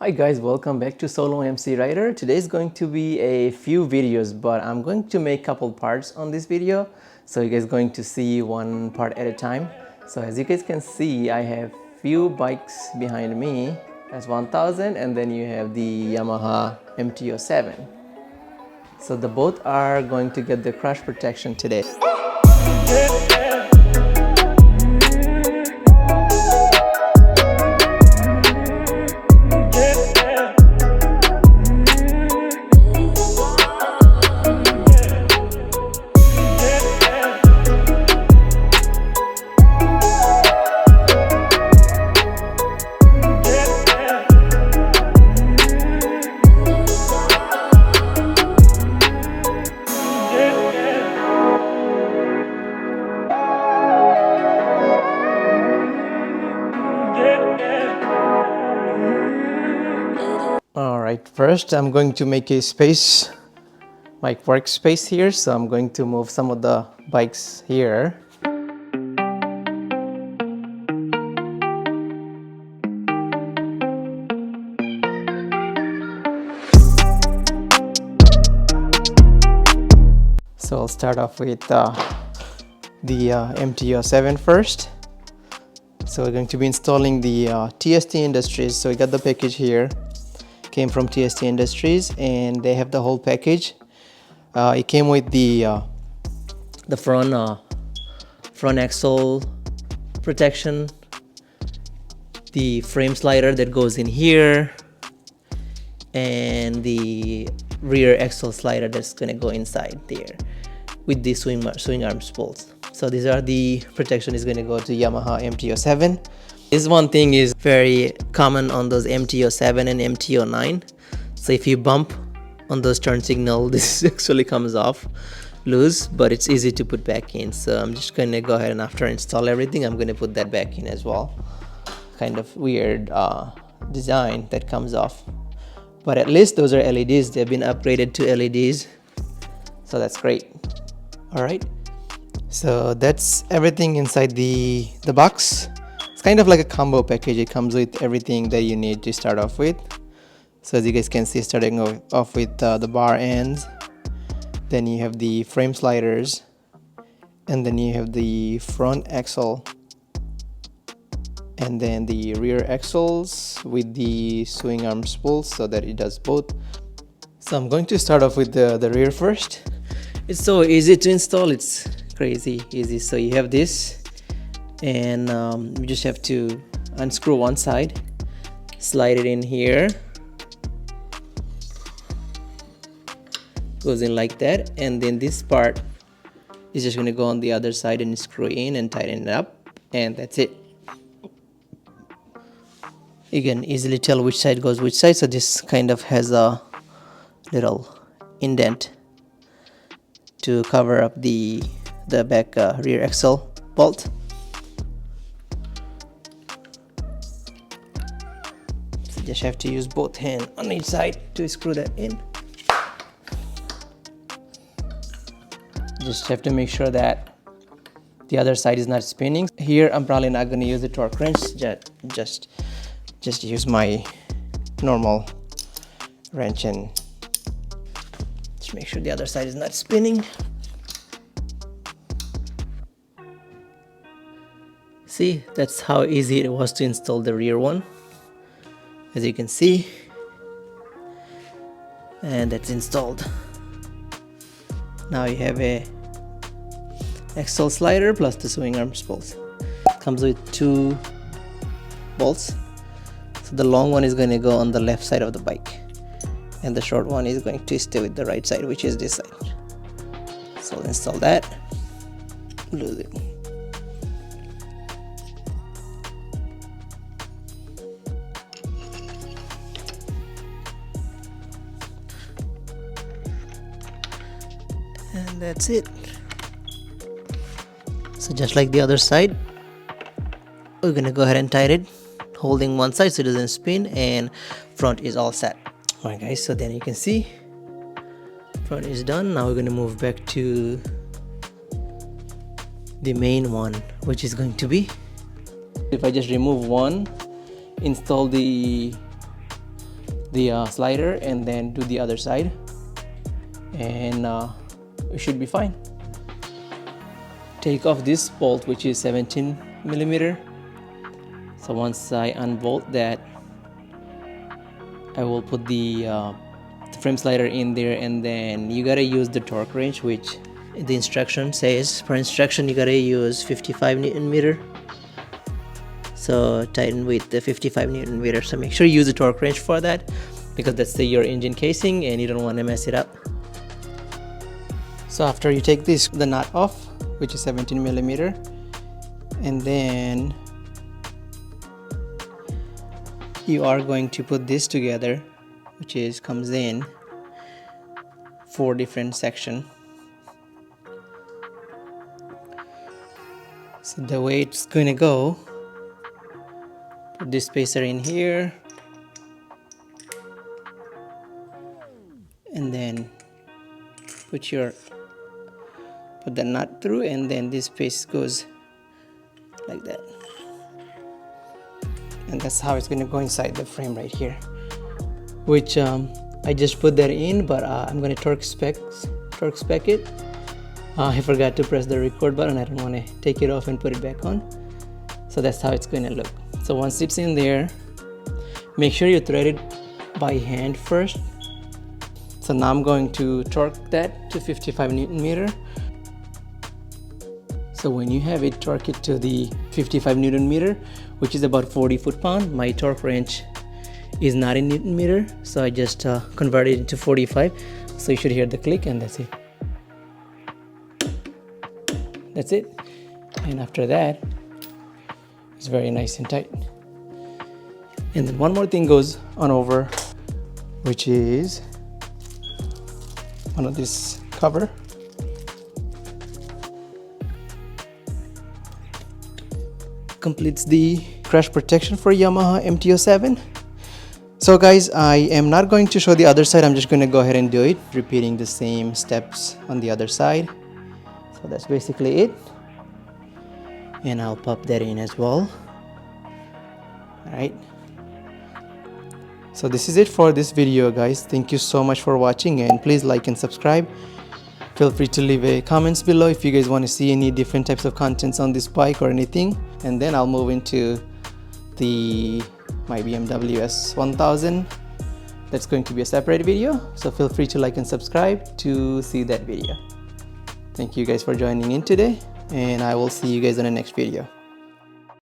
Hi guys, welcome back to Solo MC Rider. Today is going to be a few videos, but I'm going to make couple parts on this video. So you guys going to see one part at a time. So as you guys can see, I have few bikes behind me. That's 1000, and then you have the Yamaha MT-07. So the both are going to get the crash protection today. Alright, first I'm going to make a space, my workspace here, so I'm going to move some of the bikes here. So I'll start off with the MT-07 first. So we're going to be installing the TST Industries. So we got the package here. Came from TST Industries, and they have the whole package. It came with the front axle protection, the frame slider that goes in here, and the rear axle slider that's gonna go inside there with the swing arm spools. So these are the protection is gonna go to Yamaha MT-07. This one thing is very common on those MT-07 and MT-09. So if you bump on those turn signal, this actually comes off loose, but it's easy to put back in. So I'm just gonna go ahead and after install everything, I'm gonna put that back in as well. Kind of weird design that comes off. But at least those are LEDs. They've been upgraded to LEDs. So that's great. All right. So that's everything inside the box. It's kind of like a combo package. It comes with everything that you need to start off with. So as you guys can see, starting off with the bar ends, then you have the frame sliders, and then you have the front axle, and then the rear axles with the swing arm spools so that it does both. So I'm going to start off with the rear first. It's so easy to install, it's crazy easy. So you have this, and you just have to unscrew one side, slide it in here, goes in like that, and then this part is just going to go on the other side and screw in and tighten it up, and that's it. You can easily tell which side goes which side. So this kind of has a little indent to cover up the back rear axle bolt. So just have to use both hands on each side to screw that in. Just have to make sure that the other side is not spinning. Here I'm probably not going to use the torque wrench, just use my normal wrench and just make sure the other side is not spinning. See, that's how easy it was to install the rear one, as you can see, and that's installed. Now you have a axle slider plus the swing arm spools. Comes with 2 bolts. So the long one is going to go on the left side of the bike, and the short one is going to stay with the right side, which is this side. So I'll install that. Lose it. And that's it. So just like the other side, we're gonna go ahead and tighten it, holding one side so it doesn't spin, and front is all set. Alright guys, so then you can see front is done. Now we're gonna move back to the main one, which is going to be, if I just remove one, install the the slider and then do the other side, and it should be fine. Take off this bolt, which is 17 millimeter. So once I unbolt that, I will put the frame slider in there, and then you gotta use the torque wrench, which the instruction says, per instruction you gotta use 55 Newton meter. So tighten with the 55 Newton meter. So make sure you use the torque wrench for that, because that's your engine casing and you don't want to mess it up. So after you take the nut off, which is 17 millimeter, and then you are going to put this together, which comes in 4 different sections. So the way it's going to go, put this spacer in here, and then put the nut through, and then this space goes like that, and that's how it's going to go inside the frame right here, which I just put that in, but I'm going to torque spec it. I forgot to press the record button. I don't want to take it off and put it back on. So that's how it's going to look. So once it's in there, make sure you thread it by hand first. So now I'm going to torque that to 55 Newton meter. So when you have it, torque it to the 55 Newton meter, which is about 40 foot-pound. My torque wrench is not in Newton meter, so I just converted it into 45. So you should hear the click, and that's it. That's it. And after that, it's very nice and tight. And then one more thing goes on over, which is one of this cover. Completes the crash protection for Yamaha MT-07. So guys, I am not going to show the other side. I'm just going to go ahead and do it, repeating the same steps on the other side. So that's basically it, and I'll pop that in as well. Alright, so this is it for this video, guys. Thank you so much for watching, and please like and subscribe. Feel free to leave a comments below if you guys want to see any different types of contents on this bike or anything, and then I'll move into my BMW S1000. That's going to be a separate video, so feel free to like and subscribe to see that video. Thank you guys for joining in today, and I will see you guys in the next video.